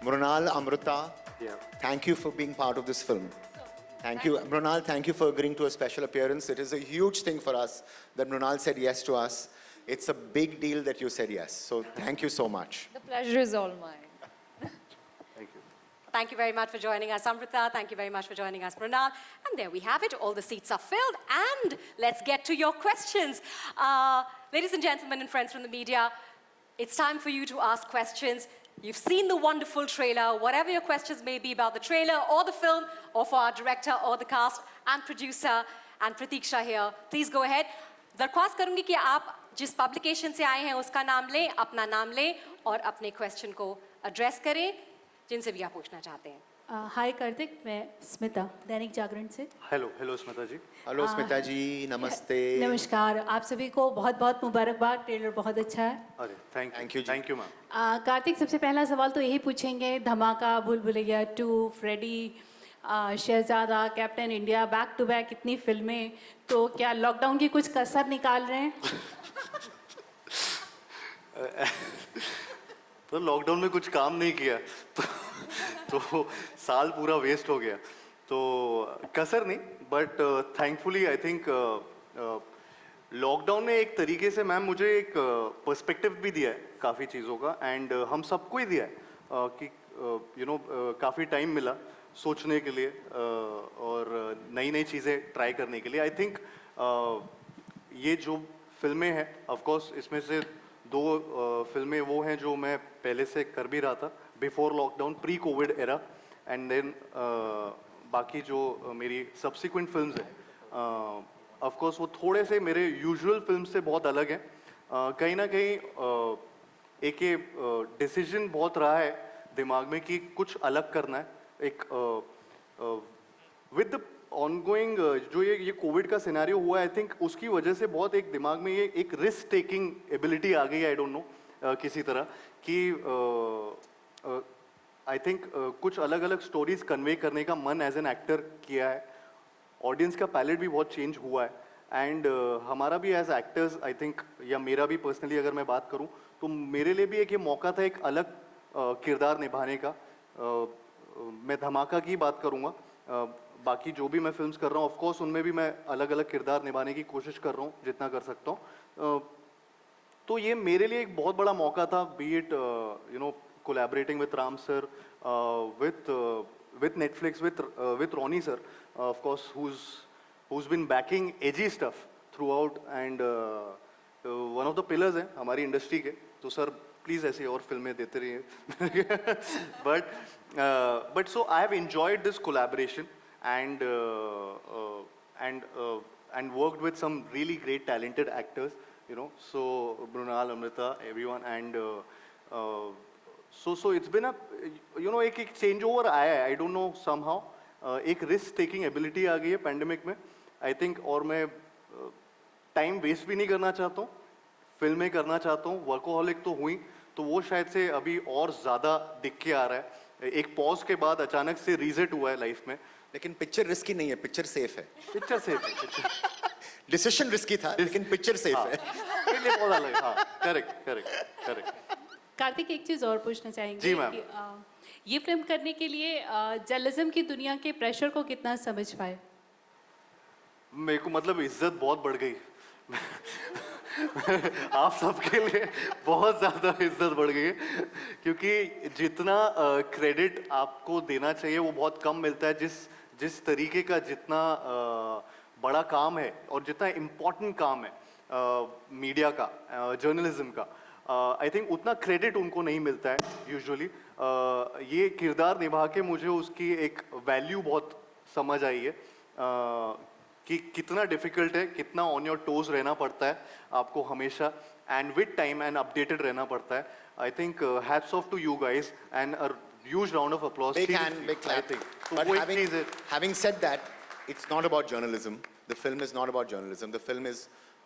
Mrunal, Amrita, Yeah. thank you for being part of this film. Thank you. Mrunal, thank you for agreeing to a special appearance. It is a huge thing for us that Mrunal said yes to us. It's a big deal that you said yes. So thank you so much. The pleasure is all mine. Thank you. Thank you very much for joining us, Amrita. Thank you very much for joining us, Mrunal. And there we have it. All the seats are filled. And let's get to your questions. Ladies and gentlemen and friends from the media, it's time for you to ask questions. You've seen the wonderful trailer. Whatever your questions may be about the trailer or the film, or for our director or the cast and producer and Pratiksha here, please go ahead. दरख्वास्त करूंगी कि आप जिस publication से आए हैं उसका नाम लें, अपना नाम लें और अपने क्वेश्चन को एड्रेस करें जिनसे भी आप पूछना चाहते हैं. हाय कार्तिक, मैं स्मिता दैनिक जागरण से. हेलो स्मिता जी. Hello, Smita ji. Namaste. नमस्कार, आप सभी को बहुत बहुत मुबारकबाद. ट्रेलर बहुत अच्छा है. अरे thank you ji. Thank you ma'am. Kartik, सबसे पहला सवाल तो यही पूछेंगे, Dhamaka, Bhool Bhulaiyaa 2, Freddy, Shehzada, captain India, back to back इतनी फिल्में, तो क्या लॉकडाउन की कुछ कसर निकाल रहे हैं? तो लॉकडाउन में कुछ काम नहीं किया तो साल पूरा वेस्ट हो गया. तो कसर नहीं, but thankfully I think lockdown ने एक तरीके से मैम मुझे एक पर्सपेक्टिव भी दिया है काफ़ी चीज़ों का. एंड हम सबको ही दिया है कि काफ़ी टाइम मिला सोचने के लिए और नई नई चीज़ें ट्राई करने के लिए. आई थिंक ये जो फिल्में हैं, ऑफ कोर्स इसमें से 2 फिल्में वो हैं जो मैं पहले से कर भी रहा था before lockdown, pre covid era. And then बाकी जो मेरी सब्सिक्वेंट फिल्म्स हैं, ऑफ कोर्स वो थोड़े से मेरे यूजुअल फिल्म से बहुत अलग हैं. कहीं ना कहीं एक ये डिसीजन बहुत रहा है दिमाग में कि कुछ अलग करना है. एक विद द ऑनगोइंग जो ये कोविड का सिनेरियो हुआ है, आई थिंक उसकी वजह से बहुत एक दिमाग में ये एक रिस्क टेकिंग एबिलिटी आ गई. आई डोंट नो किसी तरह कि आई थिंक कुछ अलग अलग स्टोरीज कन्वे करने का मन एज एन एक्टर किया है. ऑडियंस का पैलेट भी बहुत चेंज हुआ है. एंड हमारा भी एज एक्टर्स आई थिंक, या मेरा भी पर्सनली अगर मैं बात करूं तो मेरे लिए भी एक ये मौका था एक अलग किरदार निभाने का. मैं धमाका की बात करूंगा, बाकी जो भी मैं फिल्म्स कर रहा हूँ ऑफ कोर्स उनमें भी मैं अलग अलग किरदार निभाने की कोशिश कर रहा हूँ जितना कर सकता हूँ. तो ये मेरे लिए एक बहुत बड़ा मौका था, B it collaborating with Ram sir, with Netflix, with Ronnie sir, of course, who's been backing edgy stuff throughout, and one of the pillars हैं हमारी इंडस्ट्री के. तो सर प्लीज़ ऐसी और फिल्में देते रहिए. but so I have enjoyed this collaboration and worked with some really great talented actors, so Mrunal, Amrita, everyone, and so it's been a एक चेंज ओवर आया है. आई डोंट नो समहाउ एक risk taking ability आ गई है pandemic में I think. और मैं time waste भी नहीं करना चाहता हूँ, फिल्में करना चाहता हूँ. वर्कोहॉलिक तो हुई, तो वो शायद से अभी और ज़्यादा दिख के आ रहा है. एक पॉज के बाद अचानक से रीसेट हुआ है लाइफ में. लेकिन पिक्चर रिस्की नहीं है, पिक्चर सेफ है. पिक्चर सेफ है. डिसीजन रिस्की था लेकिन पिक्चर सेफ है. बहुत अलग. हाँ, करेक्ट. कार्तिक, एक चीज़ और पूछना चाहेंगे. जी मैम. ये फिल्म करने के लिए जर्नलिज्म की दुनिया के प्रेशर को कितना समझ पाए? मेरे को मतलब इज्जत बहुत बढ़ गई. आप सबके लिए बहुत ज़्यादा इज्जत बढ़ गई है, क्योंकि जितना क्रेडिट आपको देना चाहिए वो बहुत कम मिलता है. जिस तरीके का जितना बड़ा काम है और जितना इम्पोर्टेंट काम है मीडिया का, जर्नलिज्म का, आई थिंक उतना क्रेडिट उनको नहीं मिलता है यूजुअली. ये किरदार निभा के मुझे उसकी एक वैल्यू बहुत समझ आई है कि कितना डिफिकल्ट है, कितना ऑन योर टोज रहना पड़ता है आपको हमेशा, and with time and updated रहना पड़ता है. I think hats off to you guys and a huge round of applause. Big hand, big clap. I think. But having said that, it's not about journalism. The film is not about journalism. The film is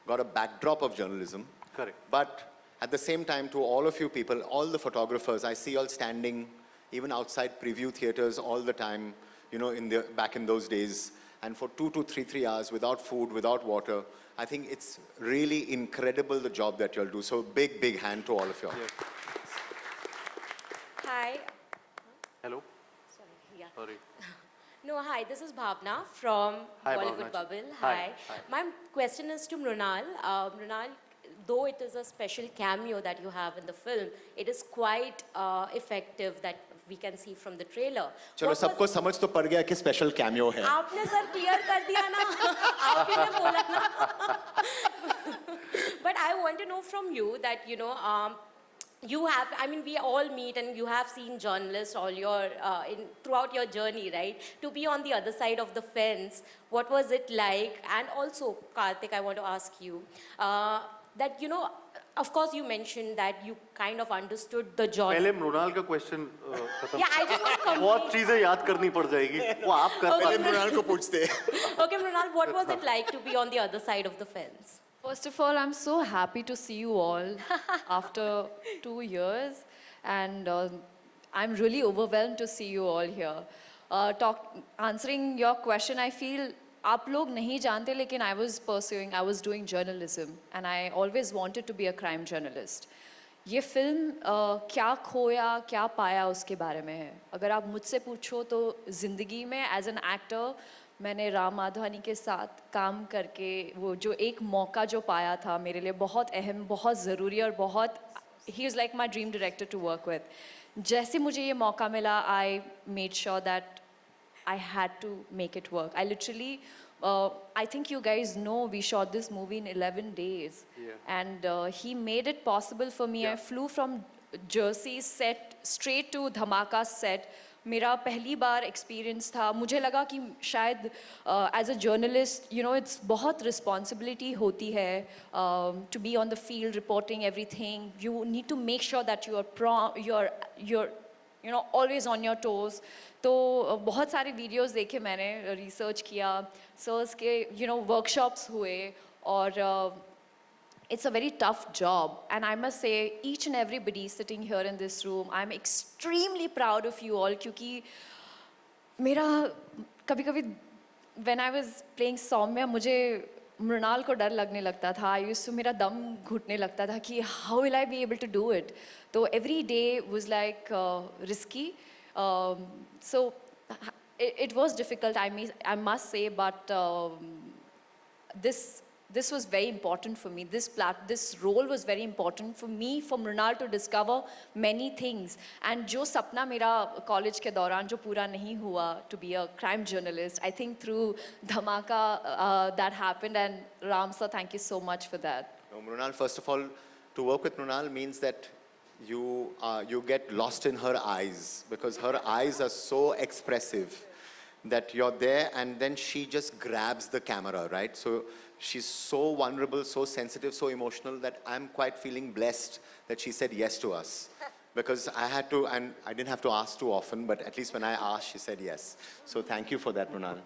got a backdrop of journalism. Correct. But at the same time, to all of you people, all the photographers, I see you all standing even outside preview theaters all the time, back in those days, and for 2 to 3 hours without food, without water. I think it's really incredible the job that you all do. So big hand to all of you all. Yeah. Hi. Hello Sorry, yeah. Sorry No, hi, this is Bhavna from Hi, Bollywood Bhavna. Bubble. Hi, Hi. hi. My question is to Mrunal. Mrunal, though it is a special cameo that you have in the film, it is quite effective that we can see from the trailer. चलो What सबको was- समझ तो पड़ गया कि special cameo है. आपने sir clear कर दिया ना आप ही ने बोला ना but I want to know from you that you have, I mean, we all meet and you have seen journalists all your throughout your journey, right? To be on the other side of the fence, what was it like? And also, Karthik, I want to ask you that of course you mentioned that you kind of understood the genre. पहले मृणाल का question खत्म Yeah, I just want to बहुत complete. चीजें याद करनी पड़ जाएगी वो आप कर Okay. पाए पहले मृणाल को पूछते हैं. Okay, Mrunal, what was it like to be on the other side of the fence? First of all, I'm so happy to see you all after 2 years, and I'm really overwhelmed to see you all here. Answering your question, I feel आप लोग नहीं जानते लेकिन I was doing journalism, and I always wanted to be a crime journalist. ये film क्या खोया क्या पाया उसके बारे में है. अगर आप मुझसे पूछो तो ज़िंदगी में एज एन एक्टर मैंने राम माधवानी के साथ काम करके वो जो एक मौका जो पाया था मेरे लिए बहुत अहम, बहुत ज़रूरी और बहुत ही is like my dream director to work with. जैसे मुझे ये मौका मिला I made sure that I had to make it work. I literally, I think you guys know we shot this movie in 11 days. Yeah. And he made it possible for me. Yeah. I flew from Jersey set straight to Dhamaka set. मेरा पहली बार experience था. मुझे लगा कि शायद as a journalist it's बहुत responsibility होती है to be on the field reporting everything. You need to make sure that you're always on your toes. तो बहुत सारे वीडियोस देखे मैंने, रिसर्च किया, सर्स के वर्कशॉप्स हुए और it's a very tough job. And I must say each and everybody sitting here in this room, I'm extremely proud of you all क्योंकि मेरा कभी-कभी when I was playing Saumya मुझे मृणाल को डर लगने लगता था. आई यूज्ड टू मेरा दम घुटने लगता था कि how will I be able to do it. तो every day was like risky. So it was difficult, I must say, but this was very important for me. This role was very important for me, for Mrunal to discover many things. And जो सपना मेरा college के दौरान जो पूरा नहीं हुआ to be a crime journalist, I think through Dhamaka that happened. And Ram sir, thank you so much for that. Mrunal, first of all, to work with Mrunal means that you get lost in her eyes because her eyes are so expressive that you're there and then she just grabs the camera, right? So she's so vulnerable, so sensitive, so emotional that I'm quite feeling blessed that she said yes to us. Because I had to, and I didn't have to ask too often, but at least when I asked, she said yes. So thank you for that, Mrunal.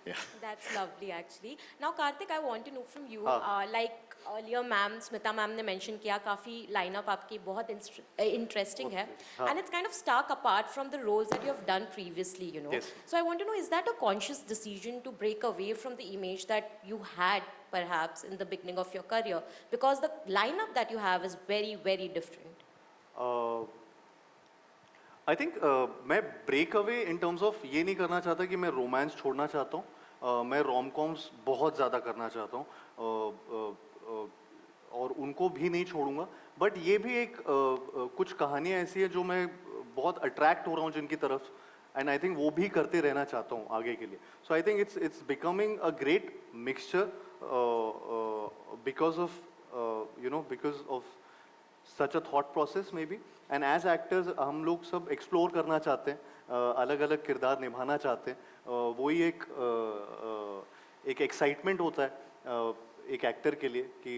Yeah. That's lovely, actually. Now, Karthik, I want to know from you, हाँ. like earlier Smita ma'am ने mention किया, काफी lineup आपकी बहुत interesting है, हाँ. and it's kind of stark apart from the roles that you have done previously, Yes. So I want to know, is that a conscious decision to break away from the image that you had perhaps in the beginning of your career? Because the lineup that you have is very, very different. I think मैं break away in terms of ये नहीं करना चाहता कि मैं romance छोड़ना चाहता हूँ. मैं रोम कॉम्स बहुत ज़्यादा करना चाहता हूँ और उनको भी नहीं छोड़ूंगा. बट ये भी एक कुछ कहानियाँ ऐसी है जो मैं बहुत अट्रैक्ट हो रहा हूँ जिनकी तरफ, एंड आई थिंक वो भी करते रहना चाहता हूँ आगे के लिए. So I think it's becoming a great mixture because of such a thought process maybe. And as actors हम लोग सब explore करना चाहते हैं, अलग अलग किरदार निभाना चाहते हैं. वही एक excitement होता है एक एक्टर के लिए कि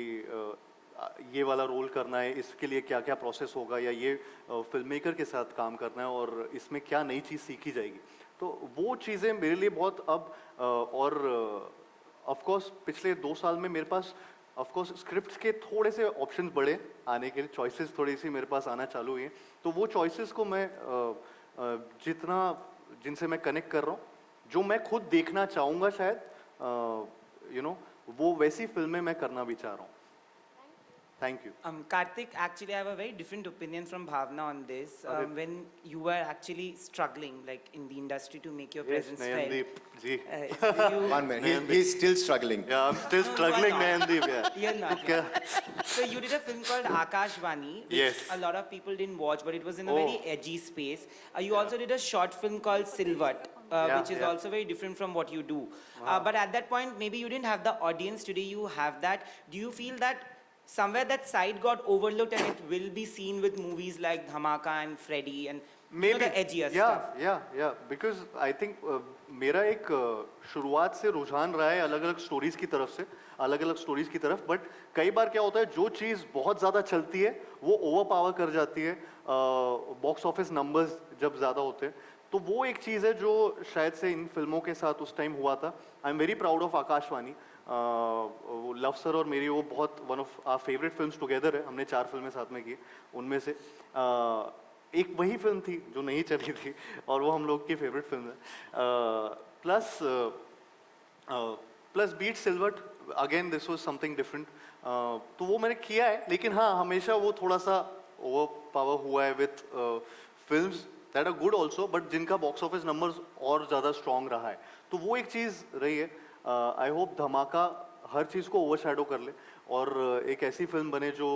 ये वाला रोल करना है, इसके लिए क्या क्या प्रोसेस होगा, या ये फिल्म मेकर के साथ काम करना है और इसमें क्या नई चीज़ सीखी जाएगी. तो वो चीज़ें मेरे लिए बहुत अब और ऑफ कोर्स पिछले 2 साल में मेरे पास ऑफ कोर्स स्क्रिप्ट्स के थोड़े से ऑप्शंस बढ़े आने के लिए, चॉइसेस थोड़ी सी मेरे पास आना चालू हुई हैं. तो वो चॉइसेस को मैं जिनसे मैं कनेक्ट कर रहा हूँ, जो मैं खुद देखना चाहूँगा शायद वो वैसी फिल्में मैं करना भी चाह रहा हूँ. Thank you. Karthik, actually, I have a very different opinion from Bhavna on this. Okay. When you were actually struggling, like in the industry, to make your Yes, presence felt. Nayandeep ji. You, One minute, he's still struggling. Yeah, I'm still No, you are struggling, not. Nayandeep. Yeah. You're not. Okay. So you did a film called Akashvani, which Yes. a lot of people didn't watch, but it was in a Oh. very edgy space. You also did a short film called Silvat, Yeah, which is yeah. also very different from what you do. But at that point, maybe you didn't have the audience. Today you have that. Do you feel that somewhere that side got overlooked and it will be seen with movies like Dhamaka and Freddy and you know, the edgier stuff? Yeah. Because I think मेरा एक शुरुआत से रुझान रहा है अलग-अलग stories की तरफ से, अलग-अलग स्टोरीज की तरफ, बट कई बार क्या होता है जो चीज़ बहुत ज़्यादा चलती है वो ओवर पावर कर जाती है, बॉक्स ऑफिस नंबर्स जब ज़्यादा होते हैं, तो वो एक चीज़ है जो शायद से इन फिल्मों के साथ उस टाइम हुआ था. I am very proud of Akashvani. Love sir और मेरी वो बहुत one of our favourite films together है. हमने 4 फिल्में साथ में की, उनमें से एक वही फिल्म थी जो नहीं चली थी और वो हम लोग की फेवरेट फिल्म है. प्लस बीट सिल्वर्ट, again this was something different. तो वो मैंने किया है, लेकिन हाँ हमेशा वो थोड़ा सा ओवर पावर हुआ है with films that are good also, but जिनका बॉक्स ऑफिस नंबर्स और ज़्यादा स्ट्रॉन्ग रहा है. तो वो एक चीज़ रही है. आई होप धमाका हर चीज़ को ओवरशैडो कर ले और एक ऐसी फिल्म बने जो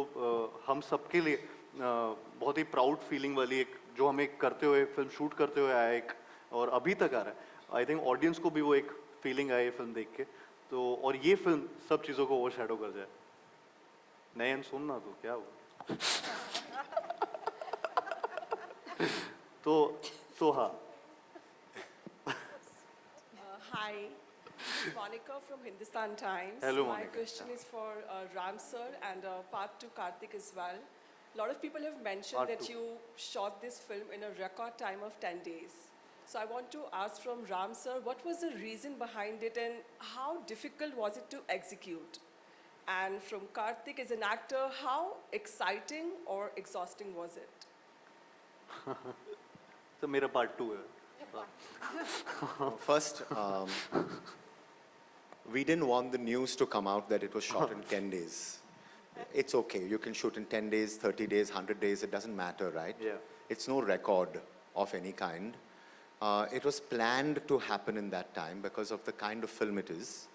हम सबके लिए बहुत ही प्राउड फीलिंग वाली, एक जो हमें करते हुए फिल्म शूट करते हुए आया एक और अभी तक आ रहा है. आई थिंक ऑडियंस को भी वो एक फीलिंग आई फिल्म देख के, तो और ये फिल्म सब चीज़ों को ओवरशैडो कर जाए. नयन सुनना तो क्या हुआ. तो हाँ. Hi, this is Monica from Hindustan Times. Hello, My Monica. question is for Ram sir and part to Karthik as well. A lot of people have mentioned Part that two. you shot this film in a record time of 10 days. So I want to ask from Ram sir, what was the reason behind it and how difficult was it to execute? And from Karthik as an actor, how exciting or exhausting was it? तो मेरा part 2 है. First, we didn't want the news to come out that it was shot in 10 days. It's okay, you can shoot in 10 days, 30 days, 100 days, it doesn't matter, right? Yeah. It's no record of any kind. It was planned to happen in that time because of the kind of film it is.